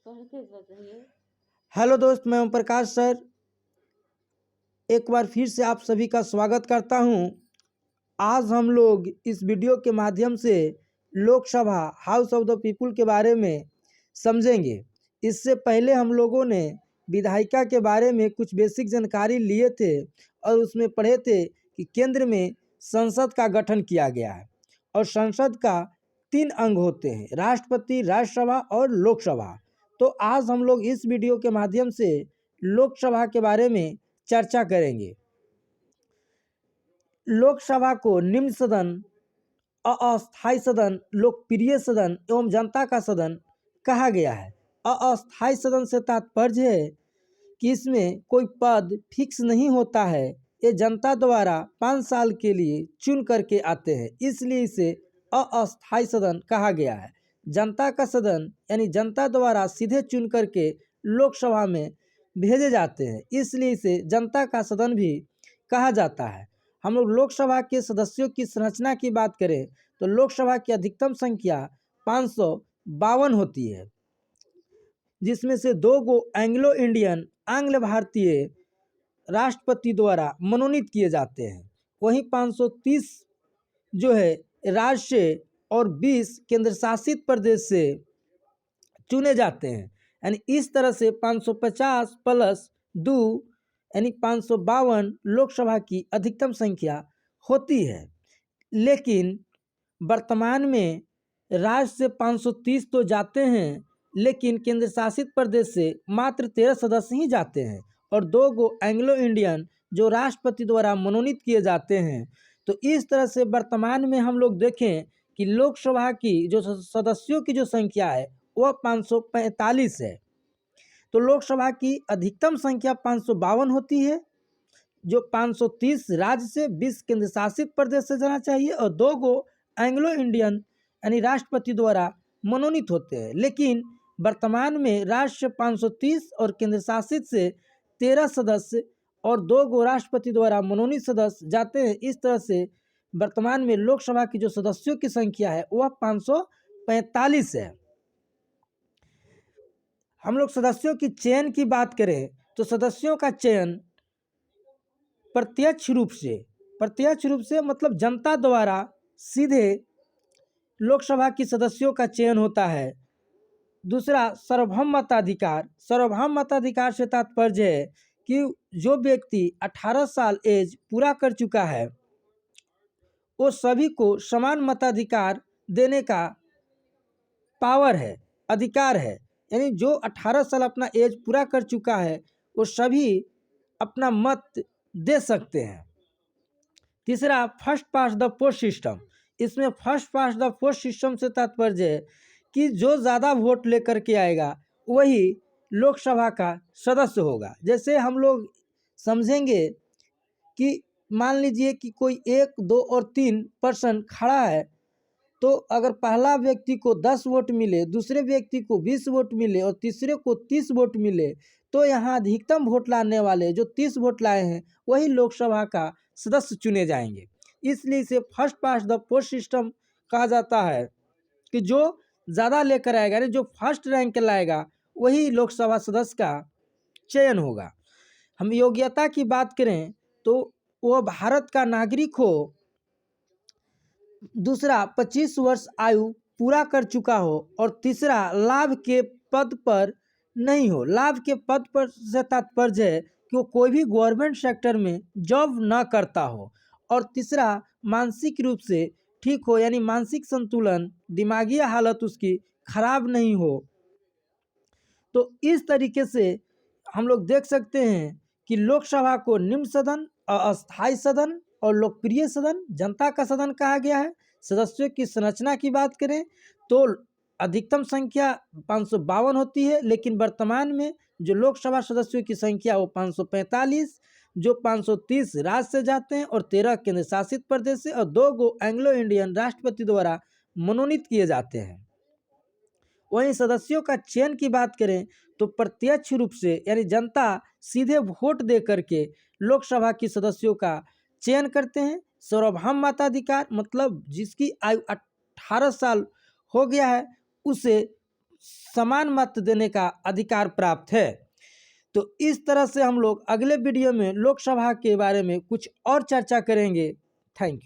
Hello दोस्त, मैं Om Prakash sir एक बार फिर से आप सभी का स्वागत करता हूं। आज हम लोग इस वीडियो के माध्यम से Lok Sabha house of the people के बारे में समझेंगे। इससे पहले हम लोगों ने विधायिका के बारे में कुछ बेसिक जानकारी लिए थे और उसमें पढ़े थे कि केंद्र में संसद का गठन किया गया है और संसद का 3 अंग होते हैं, राष्ट्रपति, राज्यसभा और लोकसभा। तो आज हम लोग इस वीडियो के माध्यम से लोकसभा के बारे में चर्चा करेंगे। लोकसभा को निम्न सदन, अस्थायी सदन, लोकप्रिय सदन एवं जनता का सदन कहा गया है। अस्थायी सदन से तात्पर्य है कि इसमें कोई पद फिक्स नहीं होता है, ये जनता द्वारा 5 साल के लिए चुन करके आते हैं, इसलिए इसे अस्थायी सदन कहा गया है। जनता का सदन यानी जनता द्वारा सीधे चुन करके लोकसभा में भेजे जाते हैं, इसलिए इसे जनता का सदन भी कहा जाता है। हम लोग लोकसभा के सदस्यों की संरचना की बात करें तो लोकसभा की अधिकतम संख्या 552 होती है, जिसमें से 2 गो एंग्लो इंडियन आंग्ल भारतीय राष्ट्रपति द्वारा मनोनीत किए जाते हैं। वहीं 530 जो है राज्य से और 20 केंद्र शासित प्रदेश से चुने जाते हैं। यानी इस तरह से 550 प्लस 2 यानी 552 लोकसभा की अधिकतम संख्या होती है। लेकिन वर्तमान में राज्य से 530 तो जाते हैं, लेकिन केंद्र शासित प्रदेश से मात्र 13 सदस्य ही जाते हैं और 2 गो एंग्लो इंडियन जो राष्ट्रपति द्वारा मनोनीत किए जाते हैं। तो इस तरह से वर्तमान में हम लोग देखें कि लोकसभा की जो सदस्यों की जो संख्या है वह 545 है। तो लोकसभा की अधिकतम संख्या 552 होती है, जो 530 राज्य से 20 केंद्र शासित प्रदेश से जाना चाहिए और 2 गो एंग्लो इंडियन यानी राष्ट्रपति द्वारा मनोनीत होते हैं। लेकिन वर्तमान में राज्य से 530 और केंद्र शासित से 13 सदस्य और 2 गो राष्ट्रपति द्वारा मनोनीत सदस्य जाते हैं। इस तरह से वर्तमान में लोकसभा की जो सदस्यों की संख्या है वह 545 है। हम लोग सदस्यों की चयन की बात करें तो सदस्यों का चयन प्रत्यक्ष रूप से मतलब जनता द्वारा सीधे लोकसभा की सदस्यों का चयन होता है। दूसरा, सार्वभौम मताधिकार से तात्पर्य है कि जो व्यक्ति 18 साल एज पूरा कर चुका है वो सभी को समान मताधिकार देने का पावर है, अधिकार है। यानी जो 18 साल अपना एज पूरा कर चुका है वो सभी अपना मत दे सकते हैं। तीसरा, first past the post system. इसमें first past the post system से तात्पर्य है कि जो ज़्यादा वोट लेकर के आएगा वही लोकसभा का सदस्य होगा। जैसे हम लोग समझेंगे कि मान लीजिए कि कोई 1, 2 और 3 पर्सन खड़ा है, तो अगर पहला व्यक्ति को 10 वोट मिले, दूसरे व्यक्ति को 20 वोट मिले और तीसरे को 30 वोट मिले, तो यहाँ अधिकतम वोट लाने वाले जो 30 वोट लाए हैं वही लोकसभा का सदस्य चुने जाएंगे। इसलिए इसे first past the post system कहा जाता है कि जो ज़्यादा लेकर आएगा, यानी जो फर्स्ट रैंक लाएगा वही लोकसभा सदस्य का चयन होगा। हम योग्यता की बात करें तो वह भारत का नागरिक हो, दूसरा 25 वर्ष आयु पूरा कर चुका हो और तीसरा लाभ के पद पर नहीं हो। लाभ के पद पर से तात्पर्य है कि वो कोई भी गवर्नमेंट सेक्टर में जॉब ना करता हो और तीसरा मानसिक रूप से ठीक हो, यानी मानसिक संतुलन, दिमागी हालत उसकी खराब नहीं हो। तो इस तरीके से हम लोग देख सकते हैं कि लोकसभा को निम्न सदन, अस्थायी सदन और लोकप्रिय सदन, जनता का सदन कहा गया है। सदस्यों की संरचना की बात करें तो अधिकतम संख्या 552 होती है, लेकिन वर्तमान में जो लोकसभा सदस्यों की संख्या वो 545, जो 530 राज्य से जाते हैं और 13 केंद्र शासित प्रदेश से और 2 गो एंग्लो इंडियन राष्ट्रपति द्वारा मनोनीत किए जाते हैं। वहीं सदस्यों का चयन की बात करें तो प्रत्यक्ष रूप से यानी जनता सीधे वोट दे करके लोकसभा की सदस्यों का चयन करते हैं। सार्वभौम मताधिकार मतलब जिसकी आयु 18 साल हो गया है उसे समान मत देने का अधिकार प्राप्त है। तो इस तरह से हम लोग अगले वीडियो में लोकसभा के बारे में कुछ और चर्चा करेंगे। Thank you.